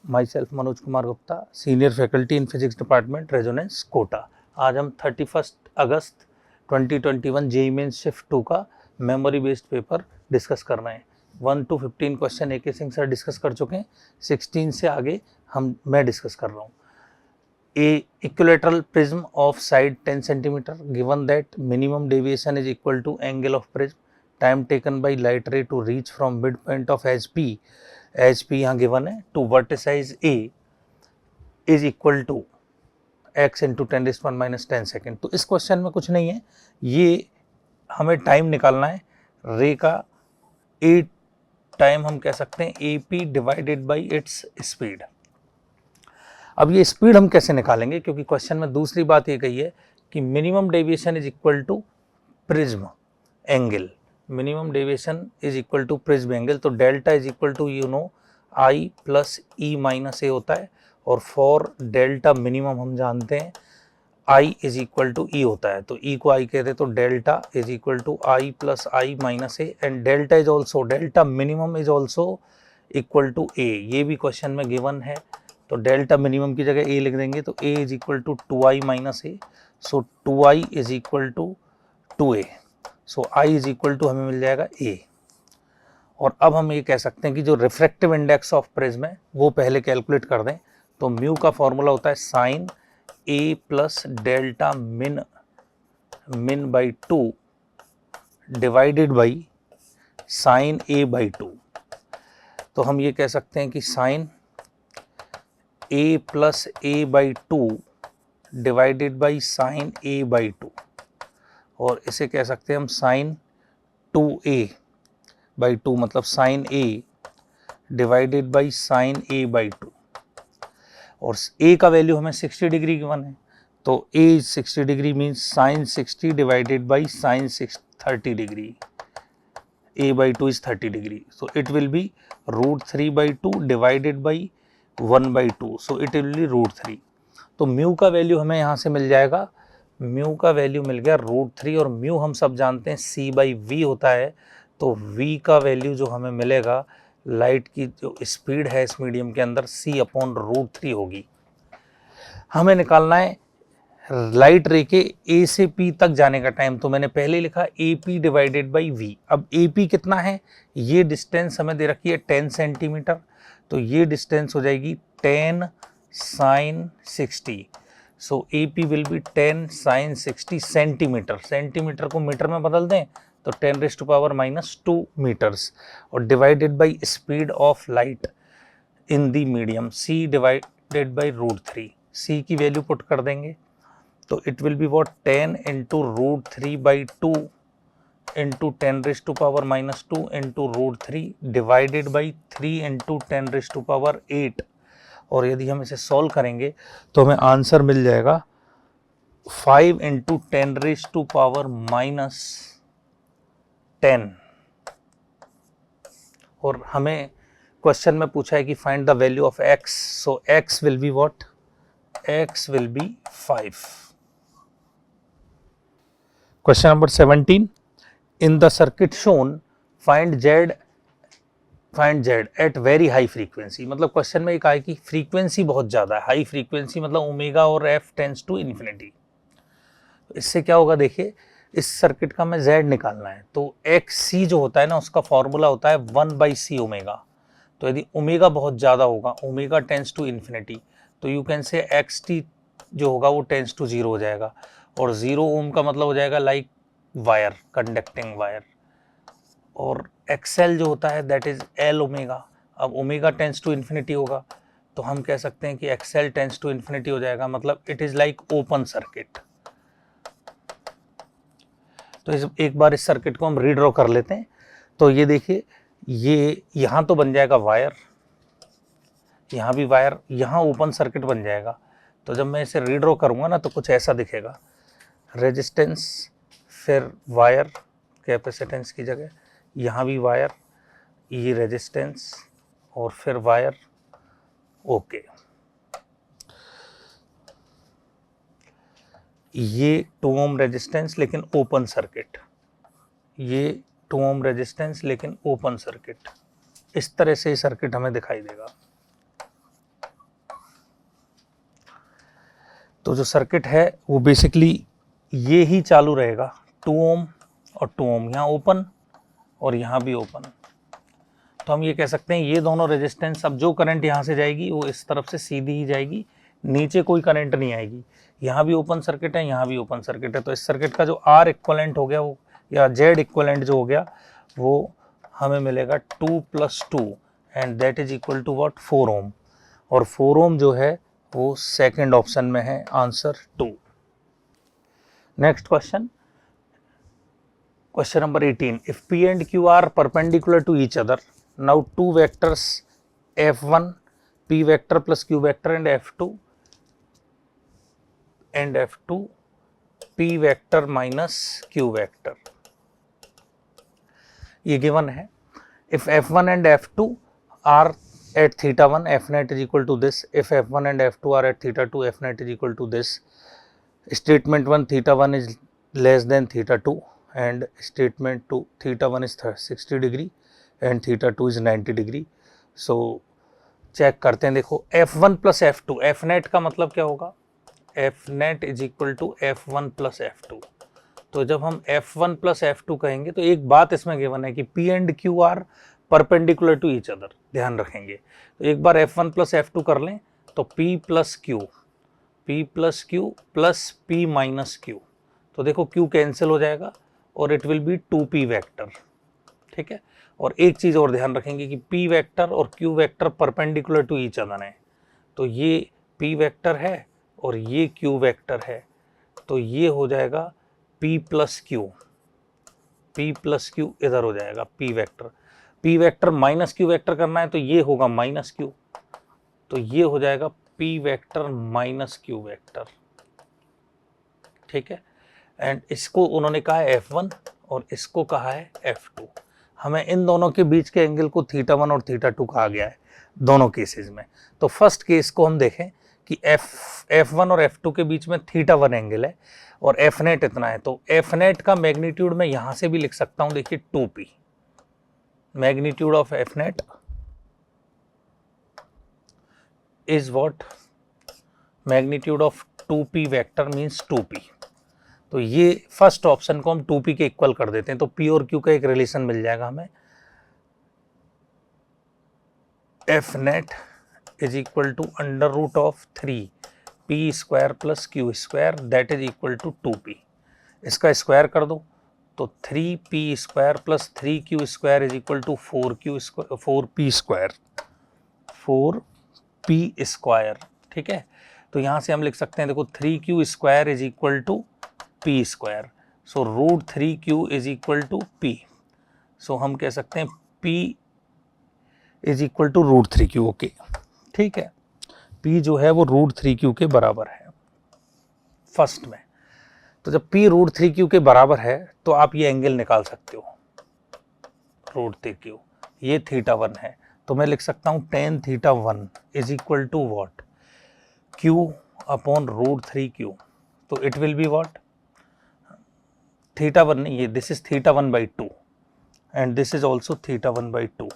My self Manoj Kumar Gupta, senior faculty in physics department, Resonance Kota. आज हम 31 अगस्त 2021 JEE mains shift 2 का memory based paper discuss कर रहे हैं। 1 to 15 क्वेश्चन ए के सिंह सर डिस्कस कर चुके हैं, 16 से आगे मैं डिस्कस कर रहा हूँ। A equilateral prism of side 10 centimeter, given that minimum deviation is equal to angle of prism, time taken by light ray to reach from midpoint of HP यहाँ given है, to vertices A is equal to x into 10 raised to minus 10 second. तो इस question में कुछ नहीं है, ये हमें टाइम निकालना है रे का। ए टाइम हम कह सकते हैं AP divided by its speed. अब ये स्पीड हम कैसे निकालेंगे, क्योंकि क्वेश्चन में दूसरी बात ये कही है कि minimum deviation is equal to prism angle, minimum deviation is equal to prism angle. तो delta is equal to I plus E minus A होता है, और फॉर डेल्टा मिनिमम हम जानते हैं I is equal to E होता है। तो E को I कहते हैं, तो delta is equal to I plus I minus A, and delta is also, delta minimum is also equal to A। ये भी क्वेश्चन में गिवन है, तो डेल्टा मिनिमम की जगह A लिख देंगे, तो A is equal to 2I minus A, so 2I is equal to 2A, so I is equal to हमें मिल जाएगा A। और अब हम ये कह सकते हैं कि जो रिफ्रैक्टिव इंडेक्स ऑफ प्रिज्म है वो पहले कैलकुलेट कर दें। तो म्यू का फॉर्मूला होता है sine A plus delta min by 2 divided by sine A by 2। तो हम ये कह सकते हैं कि sine A plus A by 2 divided by sine A by 2, और इसे कह सकते हैं हम साइन 2A बाई 2, मतलब sine A divided by sine A by 2। और A का वैल्यू हमें 60 डिग्री गिवन है, तो A is 60 degree means sign 60 divided by sign 30 degree, A by 2 is 30 degree, so it will be √3 by 2 divided by 1 by 2, so it will be √3। तो mu का value हमें यहाँ से मिल जाएगा, म्यू का वैल्यू मिल गया √3, और म्यू हम सब जानते हैं C बाई V होता है। तो V का वैल्यू जो हमें मिलेगा, लाइट की जो स्पीड है इस मीडियम के अंदर C अपॉन √3 होगी। हमें निकालना है लाइट रे के A से P तक जाने का टाइम, तो मैंने पहले लिखा AP डिवाइडेड बाई V। अब AP कितना है, ये डिस्टेंस हमें दे रखी है 10 सेंटीमीटर, तो ये डिस्टेंस हो जाएगी 10 sine 60, so AP will be 10 sine 60 centimetre, centimetre को मीटर में बदल दें तो 10 raise to power minus 2 metres, और divided by speed of light in the medium C divided by √3। C की वैल्यू पुट कर देंगे, तो it will be what 10 into √3 by 2 into 10 raise to power minus 2 into √3 divided by 3 into 10 raise to power 8। और यदि हम इसे solve करेंगे तो हमें आंसर मिल जाएगा 5 into 10 raise to power minus 10। और हमें क्वेश्चन में पूछा है कि find the value of x, so x will be what, x will be 5। Question number 17, in the circuit shown find z at very high frequency. मतलब question में एक आए कि फ्रीक्वेंसी बहुत ज़्यादा है, हाई फ्रीक्वेंसी मतलब ओमेगा और f टेंड्स टू इन्फिनिटी। इससे क्या होगा, देखिए इस सर्किट का हमें z निकालना है, तो xc जो होता है ना, उसका फॉर्मूला होता है 1/c ओमेगा। तो यदि ओमेगा बहुत ज़्यादा होगा, ओमेगा टेंड्स टू इन्फिनिटी, तो यू कैन से xt जो होगा वो टेंड्स टू 0 हो जाएगा, और 0 ओम का मतलब हो जाएगा लाइक वायर, कंडक्टिंग वायर। और xl जो होता है दैट इज l ओमेगा। अब ओमेगा टेंड्स टू इन्फिनिटी होगा, तो हम कह सकते हैं कि xl टेंड्स टू इन्फिनिटी हो जाएगा, मतलब it is like open circuit. तो एक बार इस सर्किट को हम रीड्रॉ कर लेते हैं। तो ये देखिए, ये यहाँ तो बन जाएगा वायर, यहाँ भी वायर, यहाँ ओपन सर्किट बन जाएगा। तो जब मैं इसे रीड्रॉ करूँगा ना, तो कुछ ऐसा दिखेगा, रेजिस्टेंस फिर वायर कैपेसिटेंस की जगह, यहाँ भी वायर, ये रेजिस्टेंस और फिर वायर, ओके। ये 2 ओम रेजिस्टेंस लेकिन ओपन सर्किट, ये 2 ओम रेजिस्टेंस लेकिन ओपन सर्किट, इस तरह से सर्किट हमें दिखाई देगा। तो जो सर्किट है वो बेसिकली ये ही चालू रहेगा, 2 ओम और 2 ओम, यहाँ ओपन और यहाँ भी ओपन। तो हम ये कह सकते हैं ये दोनों रेजिस्टेंस, अब जो करंट यहाँ से जाएगी वो इस तरफ से सीधी ही जाएगी, नीचे कोई करंट नहीं आएगी। यहाँ भी ओपन सर्किट है, यहाँ भी ओपन सर्किट है, तो इस सर्किट का जो आर इक्वलेंट हो गया वो, या जेड इक्वलेंट जो हो गया वो हमें मिलेगा 2 + 2 and that is equal to what, 4 ohm. और 4 ओम जो है वो सेकंड ऑप्शन में है, answer 2। Next question, question number 18, if P and Q are perpendicular to each other, now two vectors F1 P vector plus Q vector and F2 P vector minus Q vector, ये given है। if F1 and F2 are at theta 1, F net is equal to this, if F1 and F2 are at theta 2, F net is equal to this, statement 1 theta 1 is less than theta 2 and statement 2 theta 1 is 60 degree and theta 2 is 90 degree। so check करते हैं, देखो F1 plus F2, F net का मतलब क्या होगा, F net is equal to F1 plus F2। तो जब हम F1 plus F2 कहेंगे तो एक बात इसमें गिवन है कि P and Q are perpendicular to each other, ध्यान रखेंगे। तो एक बार F1 plus F2 कर लें तो P plus Q plus P minus Q, तो देखो Q कैंसिल हो जाएगा और it will B 2P vector, ठीक है। और एक चीज़ और ध्यान रखेंगे कि P वेक्टर और Q vector perpendicular to each other है, तो ये P वेक्टर है और ये Q वेक्टर है, तो ये हो जाएगा P plus Q इधर हो जाएगा P vector minus Q vector करना है तो ये होगा माइनस Q, तो ये हो जाएगा P vector minus Q vector, ठीक है। एंड इसको उन्होंने कहा है F1 और इसको कहा है F2। हमें इन दोनों के बीच के एंगल को थीटा 1 और थीटा 2 कहा गया है दोनों केसेस में। तो फर्स्ट केस को हम देखें कि F1 और F2 के बीच में थीटा 1 एंगल है और F नेट इतना है, तो F नेट का मैग्नीट्यूड मैं यहां से भी लिख सकता हूं, देखिए 2P, magnitude of F net is what, magnitude of 2P vector means 2P। तो ये फर्स्ट ऑप्शन को हम 2P के इक्वल कर देते हैं, तो P और Q का एक रिलेशन मिल जाएगा हमें, F net is equal to √3P² plus Q² that is equal to 2P। इसका स्क्वायर कर दो तो 3P² plus 3Q² is equal to 4P², ठीक है। तो यहाँ से हम लिख सकते हैं, देखो 3Q² is equal to P², so √3Q is equal to P, so हम कह सकते हैं P is equal to √3Q, okay, ठीक है। P जो है वो √3Q के बराबर है फर्स्ट में। तो जब P √3Q के बराबर है तो आप ये एंगल निकाल सकते हो, √3Q, ये थीटा 1 है, तो मैं लिख सकता हूँ tan theta 1 is equal to what, Q upon √3Q, तो it will be what, theta 1 नहीं, ये this is theta 1/2 and this is also theta 1/2,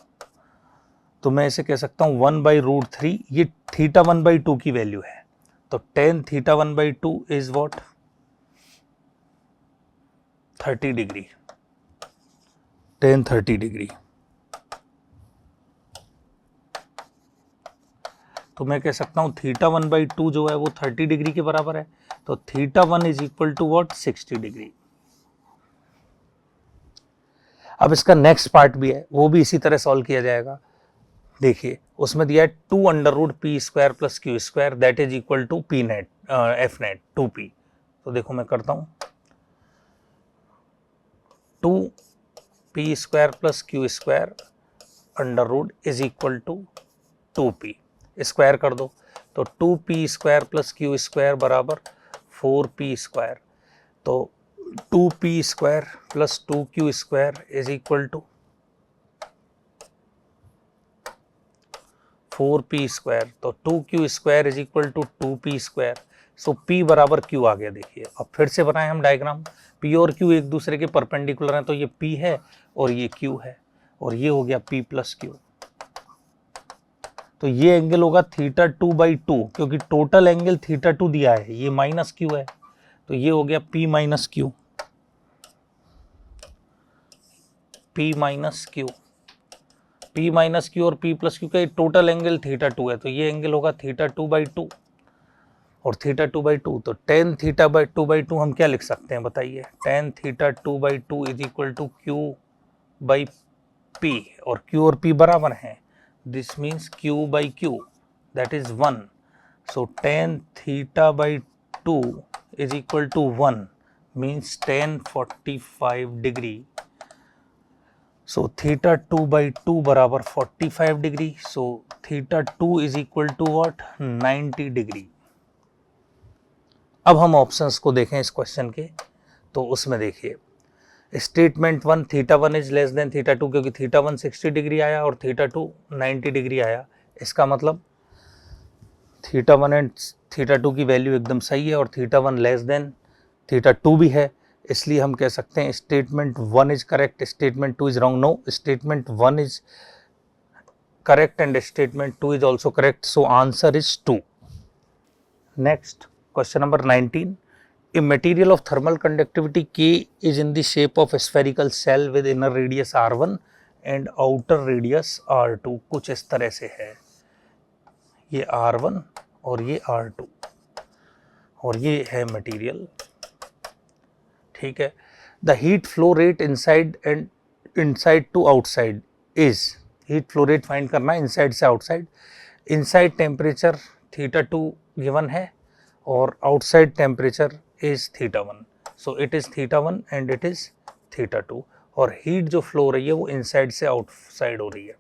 तो मैं इसे कह सकता हूँ 1/√3, ये थीटा 1/2 की वैल्यू है, तो tan theta 1/2 is what 30 degree, tan 30 degree. तो मैं कह सकता हूँ थीटा 1/2 जो है वो 30 डिग्री के बराबर है, तो theta 1 is equal to what 60 degree. अब इसका नेक्स्ट पार्ट भी है, वो भी इसी तरह सॉल्व किया जाएगा। देखिए उसमें दिया है 2√P² plus Q² that is equal to P net F net 2P। तो देखो मैं करता हूँ 2P² plus Q² under is equal to 2P, square कर दो तो 2P² प्लस Q² बराबर 4P², तो 2P² plus 2Q² is equal to 4P², तो 2Q² is equal to 2P², so P बराबर Q आ गया। देखिए अब फिर से बनाएं हम डायग्राम, P और Q एक दूसरे के परपेंडिकुलर हैं, तो ये P है और ये Q है, और ये हो गया P प्लस Q। तो ये एंगल होगा थीटा 2/2, क्योंकि टोटल एंगल थीटा 2 दिया है, ये माइनस क्यू है, तो ये हो गया P minus Q, P minus Q, P minus Q और P प्लस क्यू का टोटल एंगल थीटा 2 है, तो ये एंगल होगा थीटा 2/2 और थीटा 2/2, तो टेन थीटा 2/2 हम क्या लिख सकते हैं बताइए, tan theta 2/2 is equal to Q/P, और Q और P बराबर हैं, this means Q/Q that is 1, so tan theta 2 is equal to 1 means tan 45 degree, so theta 2/2 बराबर 45 degree, so theta 2 is equal to what, 90 degree. अब हम options को देखें इस क्वेश्चन के, तो उसमें देखिए statement 1 theta 1 is less than theta 2, क्योंकि थीटा 1 60 डिग्री आया और थीटा 2 90 डिग्री आया, इसका मतलब थीटा 1 एंड थीटा 2 की वैल्यू एकदम सही है और थीटा 1 लेस देन थीटा 2 भी है, इसलिए हम कह सकते हैं statement 1 is correct, statement 2 is wrong. No, statement 1 is correct and statement 2 is also correct, so answer is 2. Next, question number 19. A material of thermal conductivity K is in the shape of a spherical shell with inner radius R1 and outer radius R2. कुछ इस तरह से है, ये R1 और ये R2 और ये है मटेरियल, ठीक है। The heat flow rate inside and inside to outside is, heat flow rate find करना है इनसाइड से outside, inside temperature theta 2 given है और outside temperature is theta 1, so it is theta 1 and it is theta 2, और heat जो flow हो रही है वो इनसाइड से आउटसाइड हो रही है।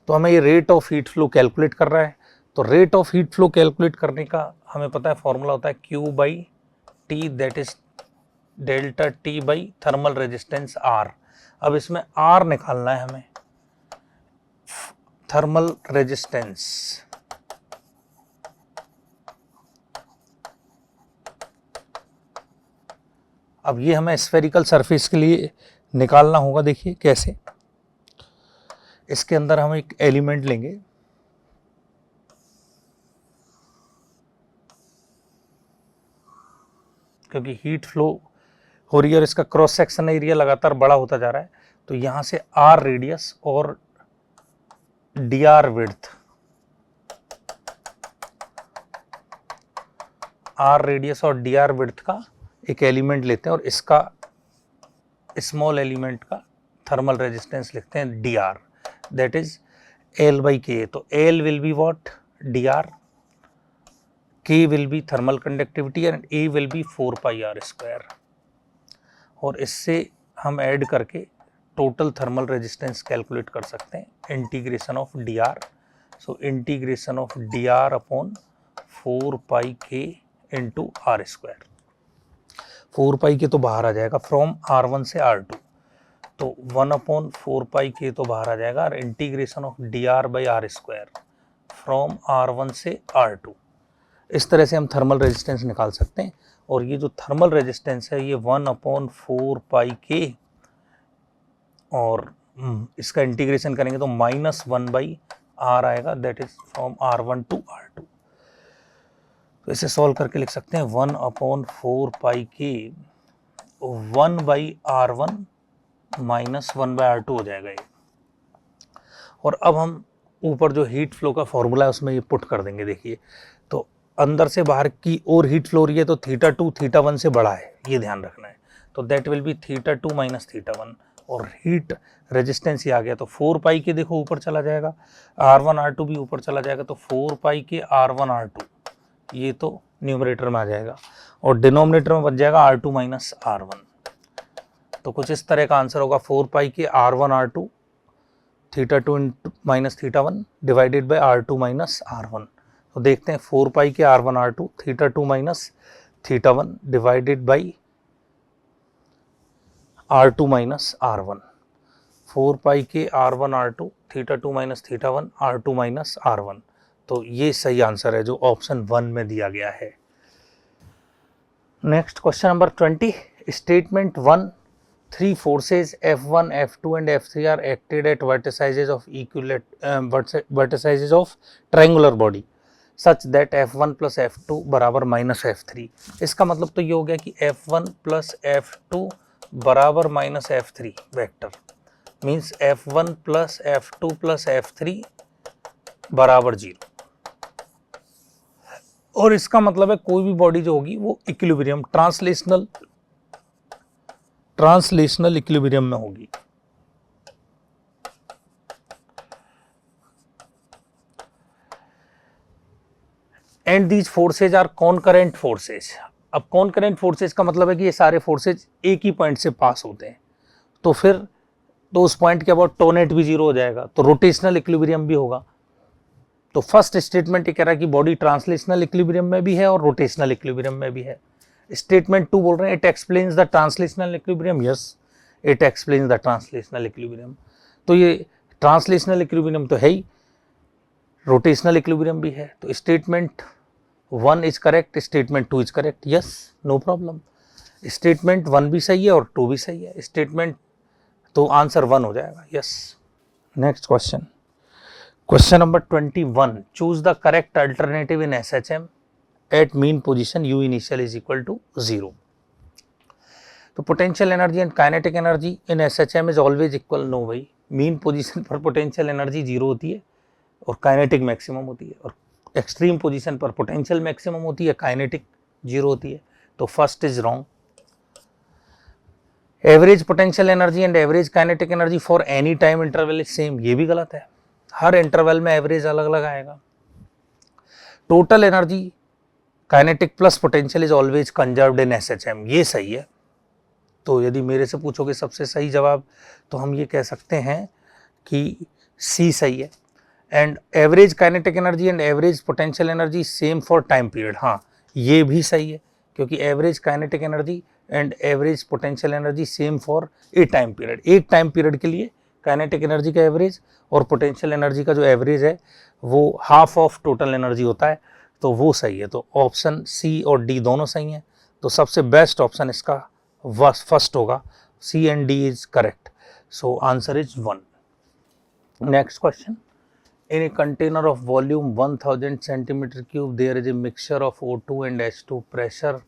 तो हमें ये rate of heat flow calculate कर रहा है, तो rate of heat flow calculate करने का हमें पता है फॉर्मूला होता है Q/T, that is delta T by thermal resistance R। अब इसमें R निकालना है हमें, थर्मल रेजिस्टेंस, अब ये हमें स्फेरिकल सरफेस के लिए निकालना होगा। देखिए कैसे, इसके अंदर हम एक एलिमेंट लेंगे, क्योंकि हीट फ्लो हो रही है और इसका क्रॉस सेक्शन एरिया लगातार बड़ा होता जा रहा है, तो यहां से R रेडियस और dr विड्थ, R रेडियस और dr विड्थ का एक एलिमेंट लेते हैं और इसका स्मॉल एलिमेंट का थर्मल रेजिस्टेंस लिखते हैं dr, दैट इज L/K। तो L will be what, dr, K will be thermal conductivity and A will be 4πr², और इससे हम ऐड करके टोटल थर्मल रेजिस्टेंस कैलकुलेट कर सकते हैं, integration of dr, so integration of dr upon 4πk into r², 4πk तो बाहर आ जाएगा फ्रॉम R1 से R2, तो 1/4πk तो बाहर आ जाएगा, और integration of dr/r² from R1 से R2। इस तरह से हम थर्मल रेजिस्टेंस निकाल सकते हैं, और ये जो थर्मल रेजिस्टेंस है ये 1/4πk, और इसका इंटीग्रेशन करेंगे तो -1/r आएगा, that is from R1 to R2। तो इसे सॉल्व करके लिख सकते हैं 1/4πk 1/R1 माइनस 1/R2 हो जाएगा ये। और अब हम ऊपर जो हीट फ्लो का फॉर्मूला है उसमें ये पुट कर देंगे। देखिए, तो अंदर से बाहर की ओर हीट फ्लो हो रही है, तो थीटा 2 थीटा 1 से बड़ा है, ये ध्यान रखना है, तो that will be theta 2 minus theta 1, और हीट रेजिस्टेंस ही आ गया, तो 4πk देखो ऊपर चला जाएगा, R1 R2 भी ऊपर चला जाएगा, तो 4πk R1 R2 ये तो न्यूमरेटर में आ जाएगा, और डिनोमिनेटर में बच जाएगा R2 माइनस R1। तो कुछ इस तरह का आंसर होगा 4πk R1 R2 theta 2 minus theta 1 divided by R2 minus R1। तो देखते हैं 4πk R1 R2 theta 2 minus theta 1 divided by R2 minus R1, 4πk R1 R2 theta 2 minus theta 1 R2 minus R1। तो ये सही answer है जो option 1 में दिया गया है। Next question number 20, statement 1 three forces F1, F2 and F3 are acted at vertices of vertices of triangular body such that F1 plus F2 बराबर माइनस F3। इसका मतलब तो ये हो गया कि F1 plus F2 बराबर minus F3 vector means F1 plus F2 plus F3 बराबर 0। और इसका मतलब है कोई भी बॉडी जो होगी वो इक्विलिब्रियम ट्रांसलेशनल इक्विलिब्रियम में होगी। And these forces are concurrent forces. अब कॉनकरेंट फोर्सेज का मतलब है कि ये सारे फोर्सेज एक ही पॉइंट से पास होते हैं, तो फिर तो उस पॉइंट के अबाउट टोनेट भी जीरो हो जाएगा, तो रोटेशनल इक्विलिब्रियम भी होगा। तो फर्स्ट स्टेटमेंट ये कह रहा है कि बॉडी ट्रांसलेशनल इक्विलिब्रियम में भी है और रोटेशनल इक्विलिब्रियम में भी है। स्टेटमेंट 2 बोल रहे हैं it explains the translational equilibrium. Yes, it explains the translational equilibrium. तो ये ट्रांसलेशनल इक्विलिब्रियम तो है ही, रोटेशनल इक्विलिब्रियम भी है। तो statement 1 is correct, statement 2 is correct. Yes, no problem. Statement 1 भी सही है और 2 भी सही है। स्टेटमेंट तो आंसर 1 हो जाएगा। Yes. Next question, question number 21, choose the correct alternative in SHM at mean position U initial is equal to 0। तो potential energy and kinetic energy in SHM is always equal. No भाई, mean position पर potential energy 0 होती है और kinetic maximum होती है, और extreme position पर पोटेंशियल मैक्सिमम होती है, काइनेटिक 0 होती है। तो first is wrong. Average potential energy and average kinetic energy for any time interval is same, ये भी गलत है। हर इंटरवल में एवरेज अलग अलग आएगा। Total energy kinetic plus potential is always conserved in SHM, ये सही है। तो यदि मेरे से पूछोगे सबसे सही जवाब, तो हम ये कह सकते हैं कि C सही है। And average kinetic energy and average potential energy same for time period, हाँ ये भी सही है, क्योंकि average kinetic energy and average potential energy same for a time period. एक टाइम पीरियड के लिए काइनेटिक एनर्जी का एवरेज और पोटेंशियल एनर्जी का जो एवरेज है वो हाफ ऑफ टोटल एनर्जी होता है, तो वो सही है। तो ऑप्शन C और D दोनों सही हैं। तो सबसे बेस्ट ऑप्शन इसका फर्स्ट होगा, C and D is correct. So answer is 1। Next question, in a container of volume 1000 centimeter cube there is a mixture of O2 and H2, pressure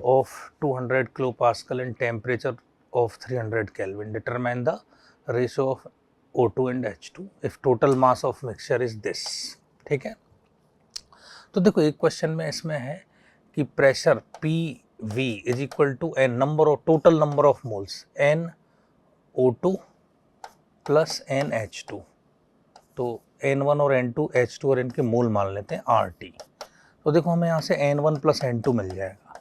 of 200 kilopascal and temperature of 300 Kelvin. Determine the ratio of O2 and H2 if total mass of mixture is this। ठीक है, तो देखो एक question में इसमें है कि pressure PV is equal to n number of total number of moles NO2 plus NH2। तो N1 और N2, H2 और इनके मोल मान लेते हैं RT। तो देखो हमें यहाँ से N1 प्लस N2 मिल जाएगा,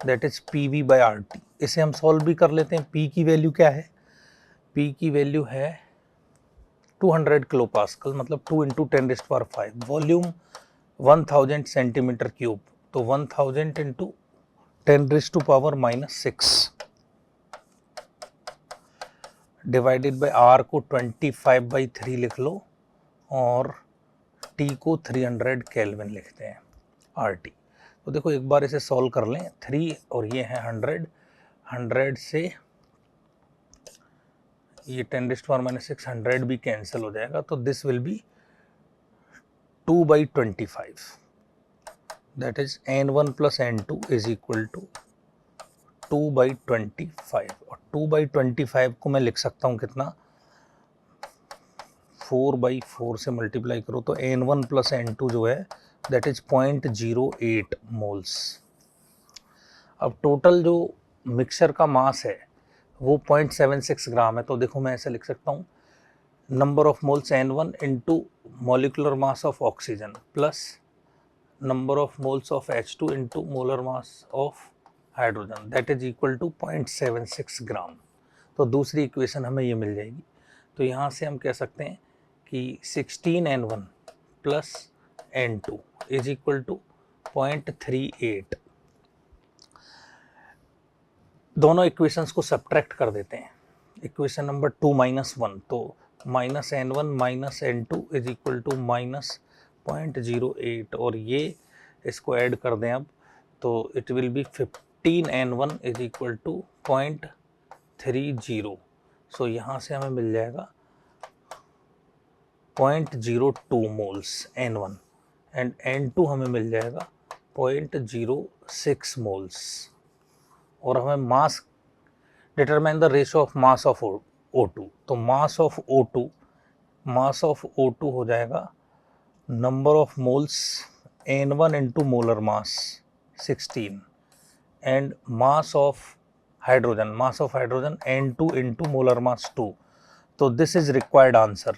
that is PV by RT। इसे हम सॉल्व भी कर लेते हैं। P की वैल्यू क्या है? P की वैल्यू है 200 किलो पास्कल, मतलब 2 इंटू 10⁵। वॉल्यूम 1000 सेंटीमीटर क्यूब, तो 1000 इंटू 10⁻⁻⁶ डिवाइडेड बाई R को 25/3 लिख लो और T को 300 केल्विन लिखते हैं RT। तो देखो एक बार इसे सॉल्व कर लें, 3 और ये है 100 से ये 10⁻⁻⁶ 100 भी कैंसिल हो जाएगा, तो this will be 2/25, that is N1 plus N2 is equal to 2/25। और 2/25 को मैं लिख सकता हूँ कितना, 4/4 से मल्टीप्लाई करो तो N1 प्लस N2 जो है दैट इज 0.08 मोल्स। अब टोटल जो मिक्सचर का मास है वो 0.76 ग्राम है। तो देखो मैं ऐसे लिख सकता हूँ, number of moles N1 into molecular mass of oxygen plus number of moles of H2 into molar mass of hydrogen, that is equal to 0.76 gram. तो दूसरी इक्वेशन हमें ये मिल जाएगी। तो यहाँ से हम कह सकते हैं कि 16N1 plus N2 is equal to 0.38। दोनों इक्वेशंस को सब्ट्रैक्ट कर देते हैं। इक्वेशन नंबर 2 -1, तो -N1 minus N2 is equal to -0.08, और ये इसको ऐड कर दें अब, तो it will be 15N1 is equal to 0.38 0.30, so यहाँ से हमें मिल जाएगा 0.02 मोल्स N1 एंड N2 हमें मिल जाएगा 0.06 मोल्स। और हमें mass determine the ratio of mass of O2, तो मास ऑफ O2 हो जाएगा number of moles N1 into molar mass 16 and mass of hydrogen N2 into molar mass 2। तो this is required answer,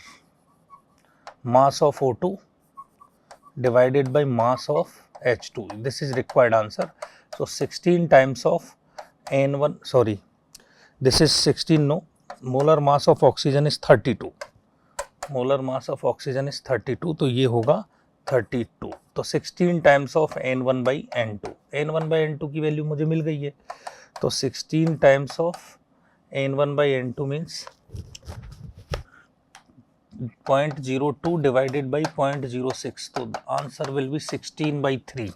mass of O2 divided by mass of H2. This is required answer. So 16 times of N1, sorry, this is 16, no, molar mass of oxygen is 32. Molar mass of oxygen is 32, तो ये होगा 32। तो 16 times of N1 by N2, N1 by N2 की value मुझे मिल गई है, तो 16 times of N1 by N2 means 0.02 divided by 0.06, so the answer will be 16/3.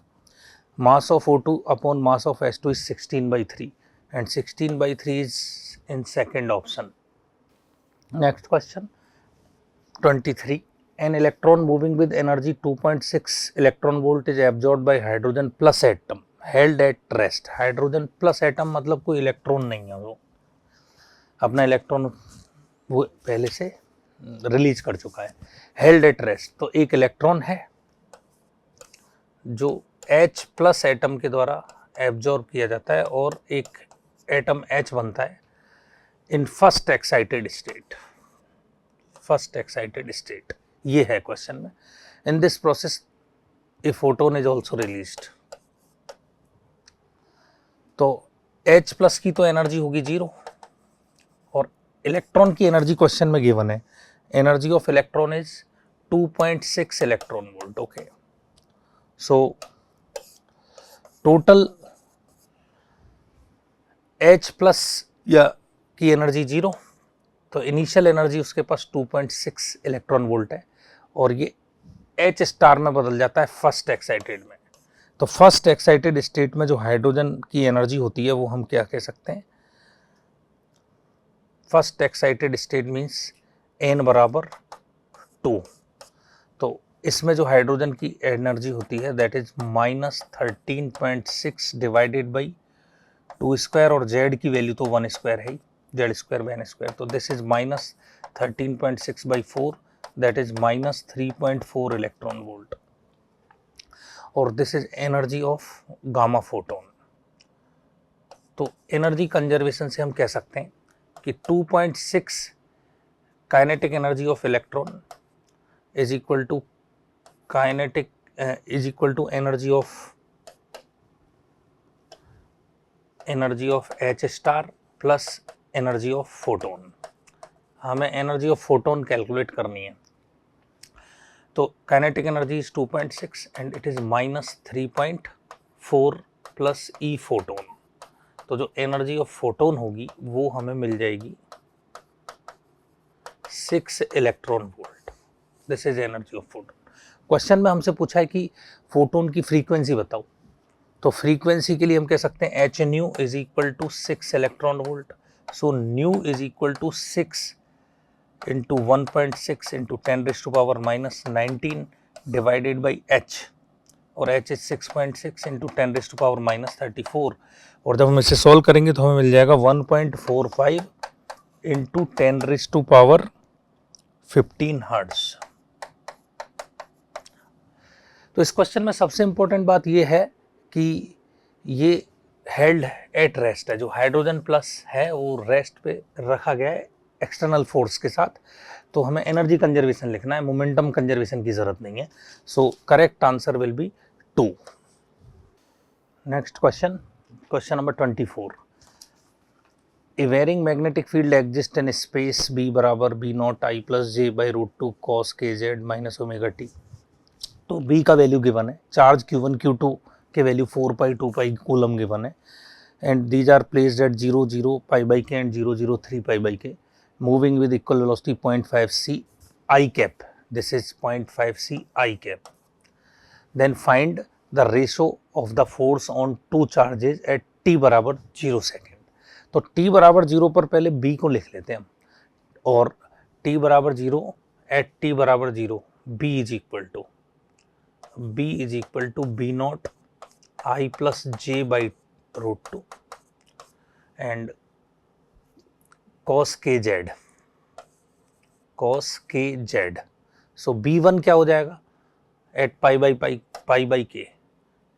Mass of O2 upon mass of H2 is 16/3 and 16/3 is in second option. Next question 23. An electron moving with energy 2.6 electron volt is absorbed by hydrogen plus atom held at rest. Hydrogen plus atom मतलब कोई electron नहीं है, वो अपना electron वो पहले से release कर चुका है। हेल्ड एट रेस्ट, तो एक इलेक्ट्रॉन है जो H प्लस एटम के द्वारा एब्जॉर्ब किया जाता है और एक एटम H बनता है इन फर्स्ट एक्साइटेड स्टेट। ये है क्वेश्चन में। In this process a photon is also released. तो H प्लस की तो एनर्जी होगी 0 और इलेक्ट्रॉन की एनर्जी क्वेश्चन में गिवन है। Energy of electron is 2.6 electron volt. Okay, so total H plus या की एनर्जी 0, तो इनिशियल एनर्जी उसके पास 2.6 इलेक्ट्रॉन वोल्ट है और ये H स्टार में बदल जाता है फर्स्ट एक्साइटेड में। तो फर्स्ट एक्साइटेड स्टेट में जो हाइड्रोजन की एनर्जी होती है वो हम क्या कह सकते हैं, first excited state means N बराबर 2। तो इसमें जो हाइड्रोजन की एनर्जी होती है that is -13.6 divided by 2 square और Z की वैल्यू तो 1 स्क्वायर है, Z square by N square, तो this is -13.6 by 4 that is -3.4 electron volt और this is energy of gamma photon. तो एनर्जी कंजर्वेशन से हम कह सकते हैं कि 2.6 kinetic energy of electron is equal to energy of H star plus energy of photon. हमें एनर्जी ऑफ फोटोन कैलकुलेट करनी है, तो kinetic energy is 2.6 and it is -3.4 plus E photon. तो जो एनर्जी ऑफ फोटोन होगी वो हमें मिल जाएगी 6 electron volt. This is energy of photon. Question में हमसे पूछा है कि फोटोन की फ्रीक्वेंसी बताओ, तो फ्रीक्वेंसी के लिए हम कह सकते हैं H nu is equal to 6 electron volt. So nu is equal to 6 into 1.6 into 10⁻⁻19 divided by H, और H इज 6.6 इंटू 10⁻⁻34। और जब हम इसे सॉल्व करेंगे तो हमें मिल जाएगा 1.45 इंटू 10⁻15 हर्ट्ज। तो इस क्वेश्चन में सबसे इंपॉर्टेंट बात यह है कि ये हेल्ड एट रेस्ट है, जो हाइड्रोजन प्लस है वो रेस्ट पे रखा गया है एक्सटर्नल फोर्स के साथ। तो हमें एनर्जी कंजर्वेशन लिखना है, मोमेंटम कंजर्वेशन की जरूरत नहीं है। So correct answer will be 2। Next question number 24। A varying magnetic field exists in space B बराबर B0 I plus J by √2 cos kz minus omega t। तो B का value given है, charge Q1 Q2 के value 4 pi 2 pi coulomb given है and these are placed at 0 0 pi by k and 0 0 3 pi by k, moving with equal velocity 0.5 c I cap. This is 0.5 c I cap. Then find the ratio of the force on two charges at t बराबर 0 second. तो तो t बराबर 0 पर पहले b को लिख लेते हैं हम, और t बराबर 0 एट t बराबर 0 b is equal to b naught I plus j by root 2 and cos kz. So b1 क्या हो जाएगा एट पाई बाई के,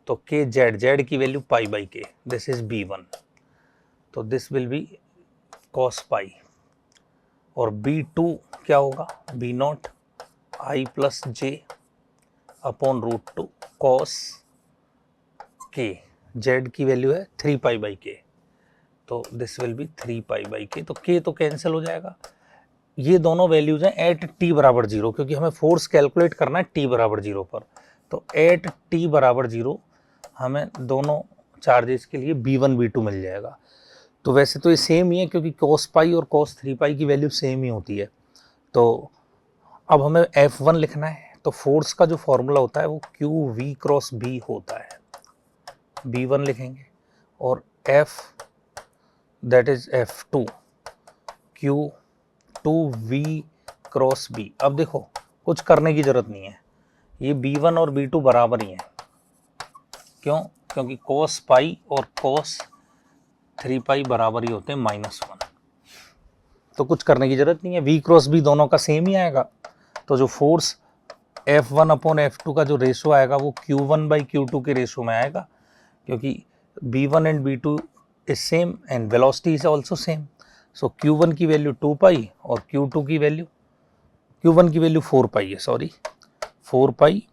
तो के जेड की value pi by k, this is b1, तो this will be cos pi, और b2 क्या होगा b naught I plus j upon root 2 cos k, z की वैल्यू है 3 पाई बाई के, तो this will be 3 pi by k, तो k तो cancel हो जाएगा। ये दोनों वैल्यूज हैं एट t बराबर 0, क्योंकि हमें फोर्स कैलकुलेट करना है t बराबर 0 पर, तो एट t बराबर 0 हमें दोनों चार्जेस के लिए b1 b2 मिल जाएगा। तो वैसे तो ये सेम ही है, क्योंकि cos पाई और cos 3 पाई की वैल्यू सेम ही होती है। तो अब हमें F1 लिखना है, तो फोर्स का जो फॉर्मूला होता है वो QV क्रॉस B होता है, B1 लिखेंगे, और F that is F2 Q2V cross B। अब देखो कुछ करने की जरूरत नहीं है, ये B1 और B2 बराबर ही हैं। क्यों? क्योंकि cos पाई और cos 3 पाई बराबर ही होते हैं -1, तो कुछ करने की जरूरत नहीं है, V क्रॉस B दोनों का सेम ही आएगा। तो जो फोर्स F1 अपॉन F2 का जो रेशो आएगा वो Q1 बाई Q2 के रेशो में आएगा, क्योंकि B1 and B2 is same and velocity is also same. So Q1 की वैल्यू 2 पाई और Q1 की वैल्यू 4 पाई है, सॉरी 4 पाई,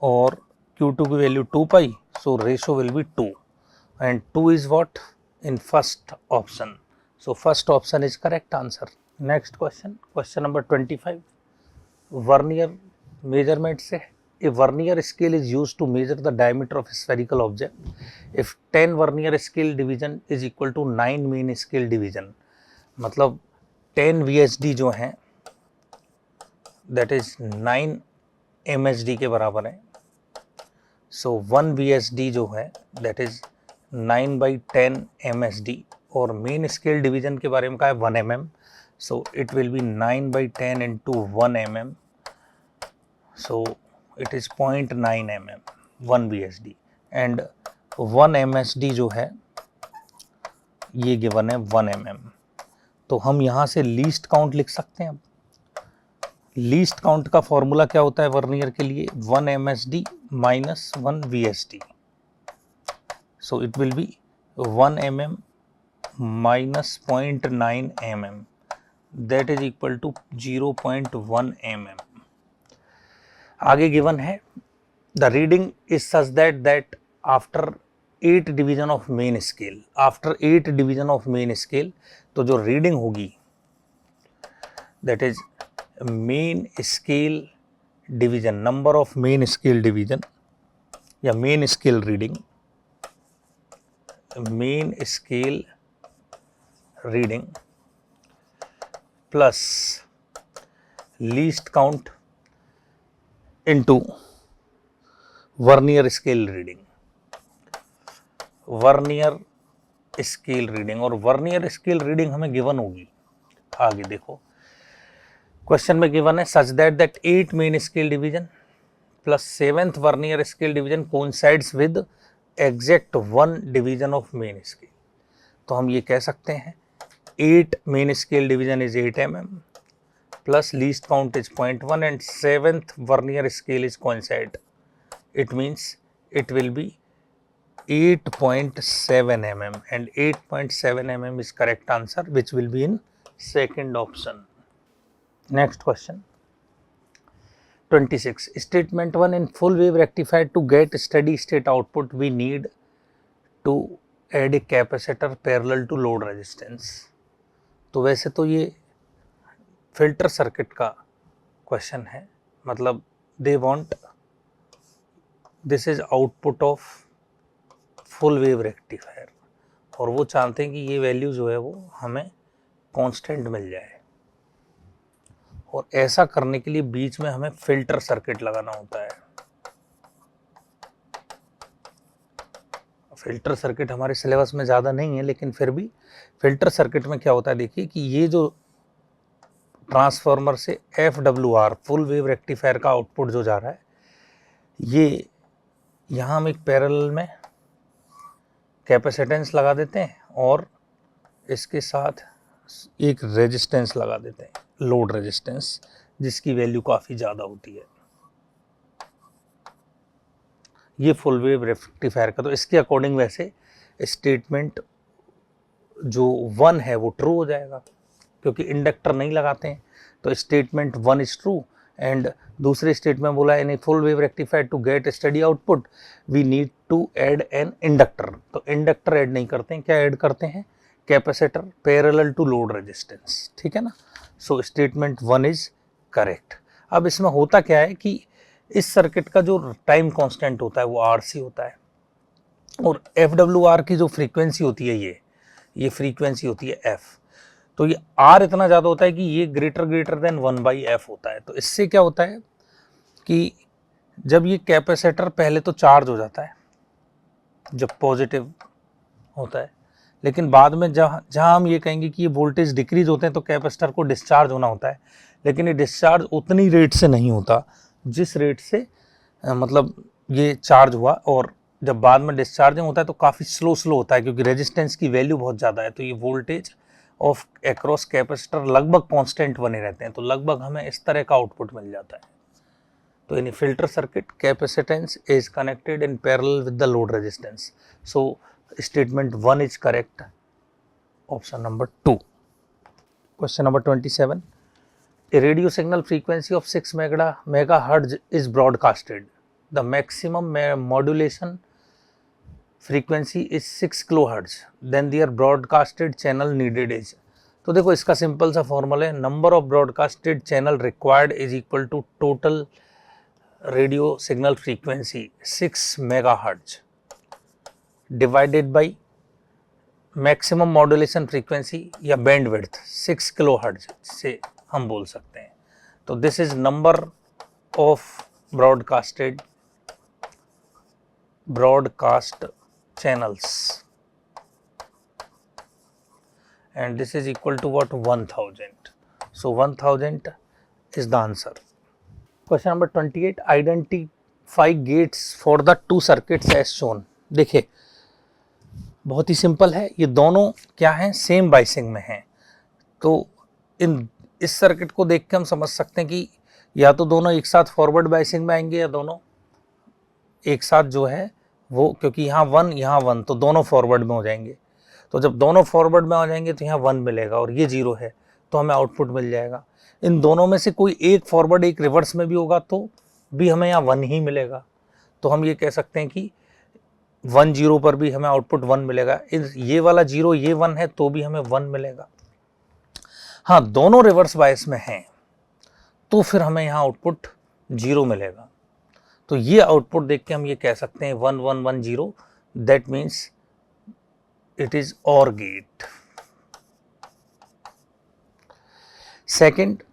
और Q2 की value 2 pi, so ratio will be 2 and 2 is what in first option. So first option is correct answer. Next question number 25. Vernier measurement से a vernier scale is used to measure the diameter of a spherical object. If 10 vernier scale division is equal to 9 mean scale division, मतलब 10 VSD जो हैं that is 9 MSD के बराबर है। So 1 VSD जो है that is 9/10 MSD, और main scale division के बारे में कहा है 1 mm, so it will B 9/10 into 1 mm, so it is 0.9 mm 1 VSD, and 1 MSD जो है ये गिवन है 1 mm। तो हम यहाँ से लीस्ट काउंट लिख सकते हैं। लीस्ट काउंट का फॉर्मूला क्या होता है वर्नियर के लिए, 1 MSD minus 1 VSD, so it will be 1 mm minus 0.9 mm, that is equal to 0.1 mm। आगे गिवन है the reading is such that after 8 division of main scale, तो जो रीडिंग होगी that is main scale division, number of main scale division या main scale reading plus least count into vernier scale reading, और vernier scale reading हमें given होगी। आगे देखो question में गिवन है such that 8 main scale division plus 7th vernier scale division coincides with exact 1 division of main scale. तो हम ये कह सकते हैं 8 main scale division is 8 mm plus least count is 0.1 and 7th vernier scale is coincide, it means it will B 8.7 mm and 8.7 mm is correct answer, which will be in second option. Next question 26. Statement 1, in full wave rectifier to get steady state output we need to add a capacitor parallel to load resistance। तो वैसे तो ये filter circuit का question है, मतलब they want this is output of full wave rectifier, और वो चाहते हैं कि ये वैल्यू जो है वो हमें कांस्टेंट मिल जाए, और ऐसा करने के लिए बीच में हमें फिल्टर सर्किट लगाना होता है। फिल्टर सर्किट हमारे सिलेबस में ज़्यादा नहीं है, लेकिन फिर भी फिल्टर सर्किट में क्या होता है, देखिए कि ये जो ट्रांसफार्मर से FWR फुल वेव रेक्टिफायर का आउटपुट जो जा रहा है, ये यहाँ हम एक पैरेलल में कैपेसिटेंस लगा देते हैं और इसके साथ एक रेजिस्टेंस लगा देते हैं, लोड रेजिस्टेंस, जिसकी वैल्यू काफ़ी ज़्यादा होती है। ये फुल वेव रेक्टिफायर का, तो इसके अकॉर्डिंग वैसे स्टेटमेंट जो 1 है वो ट्रू हो जाएगा, क्योंकि इंडक्टर नहीं लगाते हैं, तो स्टेटमेंट 1 इज ट्रू। एंड दूसरे स्टेटमेंट बोला in full wave rectifier to get steady output we need to add an inductor, तो इंडक्टर ऐड नहीं करते हैं, क्या ऐड करते हैं, capacitor parallel to load resistance, ठीक है ना। So statement 1 is correct. अब इसमें होता क्या है कि इस सर्किट का जो टाइम कांस्टेंट होता है वो RC होता है, और FWR की जो फ्रीक्वेंसी होती है ये फ्रीक्वेंसी होती है F, तो ये R इतना ज़्यादा होता है कि ये ग्रेटर देन 1/F होता है। तो इससे क्या होता है कि जब ये कैपेसिटर पहले तो चार्ज हो जाता है जब पॉजिटिव होता है, लेकिन बाद में जहाँ हम ये कहेंगे कि ये वोल्टेज डिक्रीज होते हैं तो कैपेसिटर को डिस्चार्ज होना होता है, लेकिन ये डिस्चार्ज उतनी रेट से नहीं होता जिस रेट से मतलब ये चार्ज हुआ, और जब बाद में डिस्चार्जिंग होता है तो काफ़ी स्लो होता है, क्योंकि रेजिस्टेंस की वैल्यू बहुत ज़्यादा है, तो ये वोल्टेज ऑफ एक्रॉस कैपेसिटर लगभग कांस्टेंट बने रहते हैं, तो लगभग हमें इस तरह का आउटपुट मिल जाता है। तो in filter circuit capacitance is connected in parallel with the load resistance, so statement 1 is correct, option number 2। Question number 27, a radio signal frequency of 6 megahertz is broadcasted. The maximum modulation frequency is 6 kilohertz. Then their broadcasted channel needed is. तो देखो इसका simple सा formula है, number of broadcasted channel required is equal to total radio signal frequency 6 megahertz divided by maximum modulation frequency या bandwidth 6 kilohertz से हम बोल सकते हैं। तो this is number of broadcast channels and this is equal to what, 1000। So 1000 is the answer. Question number 28, identify gates for the two circuits as shown. देखिए बहुत ही simple है, ये दोनों क्या हैं, सेम बाइसिंग में हैं, तो इस सर्किट को देख के हम समझ सकते हैं कि या तो दोनों एक साथ फॉरवर्ड बाइसिंग में आएंगे या दोनों एक साथ जो है वो, क्योंकि यहाँ 1 तो दोनों फॉरवर्ड में हो जाएंगे, तो जब दोनों फॉरवर्ड में हो जाएंगे तो यहाँ 1 मिलेगा और ये 0 है, तो हमें आउटपुट मिल जाएगा। इन दोनों में से कोई एक फॉरवर्ड एक रिवर्स में भी होगा तो भी हमें यहाँ 1 ही मिलेगा, तो हम ये कह सकते हैं कि 1 0 पर भी हमें आउटपुट 1 मिलेगा, ये वाला 0 ये 1 है तो भी हमें 1 मिलेगा। हाँ, दोनों रिवर्स बायस में हैं तो फिर हमें यहाँ आउटपुट 0 मिलेगा, तो ये आउटपुट देख के हम ये कह सकते हैं 1 1 1 0, that means it is OR gate. Second,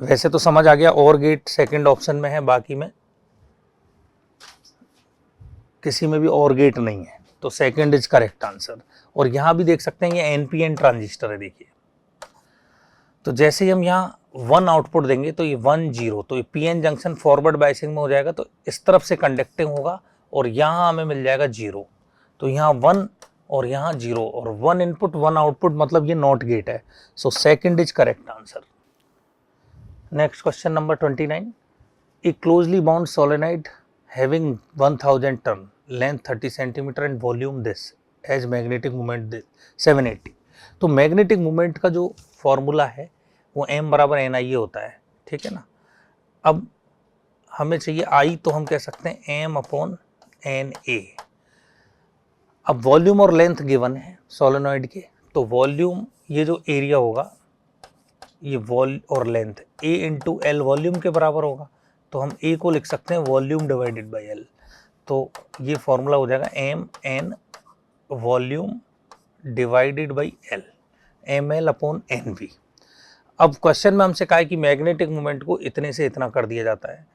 वैसे तो समझ आ गया OR गेट सेकंड ऑप्शन में है, बाकी में किसी में भी OR गेट नहीं है, तो सेकंड इज करेक्ट आंसर। और यहाँ भी देख सकते हैं ये NPN ट्रांजिस्टर है, देखिए, तो जैसे ही हम यहाँ 1 आउटपुट देंगे तो ये 1 0, तो ये PN जंक्शन फॉरवर्ड बाइसिंग में हो जाएगा, तो इस तरफ से कंडक्टिंग होगा और यहाँ हमें मिल जाएगा 0, तो यहाँ 1 और यहाँ 0, और 1 इनपुट 1 आउटपुट मतलब ये नॉट गेट है, so second is correct answer. Next question number 29, a closely bound solenoid having 1000 turn, length 30 centimetre and volume this as magnetic moment this 780। तो मैग्नेटिक मोमेंट का जो फॉर्मूला है वो M बराबर NI होता है, ठीक है ना। अब हमें चाहिए I, तो हम कह सकते हैं M/NA। अब वॉल्यूम और लेंथ गिवन है सोलेनॉइड के, तो वॉल्यूम ये जो एरिया होगा ये और लेंथ A × L वॉल्यूम के बराबर होगा, तो हम A को लिख सकते हैं वॉल्यूम डिवाइडेड बाई L, तो ये फॉर्मूला हो जाएगा MN volume divided by L, ML/NV। अब क्वेश्चन में हमसे कहा है कि मैग्नेटिक मोमेंट को इतने से इतना कर दिया जाता है,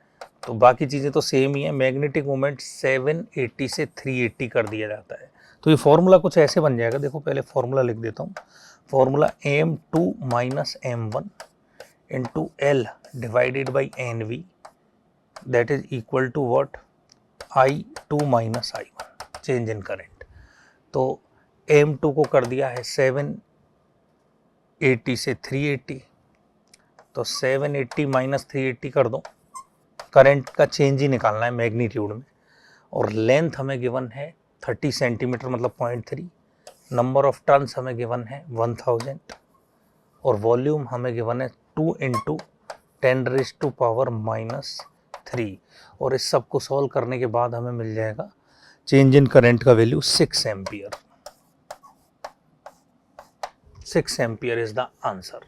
तो बाकी चीज़ें तो सेम ही है, मैग्नेटिक मोमेंट 780 से 380 कर दिया जाता है, तो ये फॉर्मूला कुछ ऐसे बन जाएगा, देखो पहले फॉर्मूला लिख देता हूँ। Formula M2 minus M1 into L divided by NV that is equal to what, I2 minus I1 change in current. तो M2 को कर दिया है 780 से 380, तो 780 माइनस 380 कर दो, करंट का चेंज ही निकालना है मैग्नीट्यूड में। और लेंथ हमें गिवन है 30 सेंटीमीटर मतलब 0.3, नंबर ऑफ टर्न्स हमें गिवन है 1000 और वॉल्यूम हमें गिवन है 2 इंटू 10⁻⁻³ और इस सब को सॉल्व करने के बाद हमें मिल जाएगा चेंज इन करंट का value 6 ampere. 6 ampere is the answer.